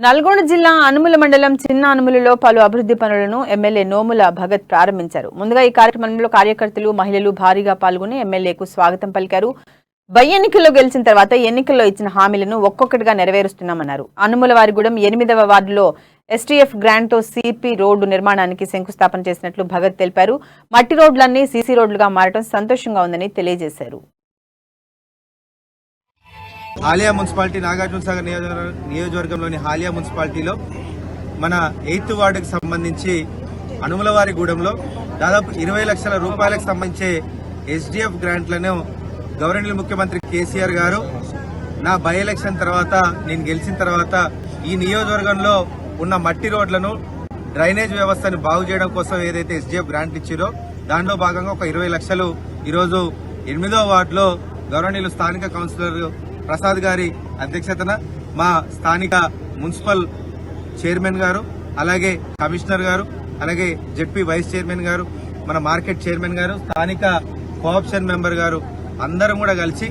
నల్గొండ జిల్లా అనుముల మండలం చిన్న అనుములలో పలు అభివృద్ధి పనులను ఎమ్మెల్యే నోముల భగత్ ప్రారంభించారు. ముందుగా ఈ కార్యక్రమంలో కార్యకర్తలు, మహిళలు భారీగా పాల్గొని ఎమ్మెల్యేకు స్వాగతం పలికారు. ఎన్నికల్లో గెలిచిన తర్వాత ఎన్నికల్లో ఇచ్చిన హామీలను ఒక్కొక్కటిగా నెరవేరుస్తున్నామన్నారు. అనుములవారిగూడెం 8వ వార్డులో ఎస్టీఎఫ్ గ్రాంట్ తో సిపి రోడ్డు నిర్మాణానికి శంకుస్థాపన చేసినట్లు భగత్ తెలిపారు. మట్టి రోడ్లన్నీ సీసీ రోడ్లుగా మారడం సంతోషంగా ఉందని తెలియజేశారు. హాలియా మున్సిపాలిటీ నాగార్జున సాగర్ నియోజకవర్గంలోని హాలియా మున్సిపాలిటీలో మన 8th వార్డుకు సంబంధించి అనుములవారిగూడెంలో దాదాపు 20 లక్షల రూపాయలకు సంబంధించే ఎస్డీఎఫ్ గ్రాంట్లను గవర్నర్ ముఖ్యమంత్రి కేసీఆర్ గారు నా బై ఎలక్షన్ తర్వాత నేను గెలిచిన తర్వాత ఈ నియోజకవర్గంలో ఉన్న మట్టి రోడ్లను డ్రైనేజ్ వ్యవస్థను బాగు చేయడం కోసం ఏదైతే ఎస్డీఎఫ్ గ్రాంట్ ఇచ్చారో దానిలో భాగంగా ఒక 20 లక్షలు ఈరోజు 8వ వార్డులో గవర్నర్ స్థానిక కౌన్సిలర్ ప్రసాద్ గారి అధ్యక్షతన మా స్థానిక మున్సిపల్ చైర్మన్ గారు, అలాగే కమిషనర్ గారు, అలాగే జెడ్పీ వైస్ చైర్మన్ గారు, మన మార్కెట్ చైర్మన్ గారు, స్థానిక కోఆప్షన్ మెంబర్ గారు అందరం కూడా కలిసి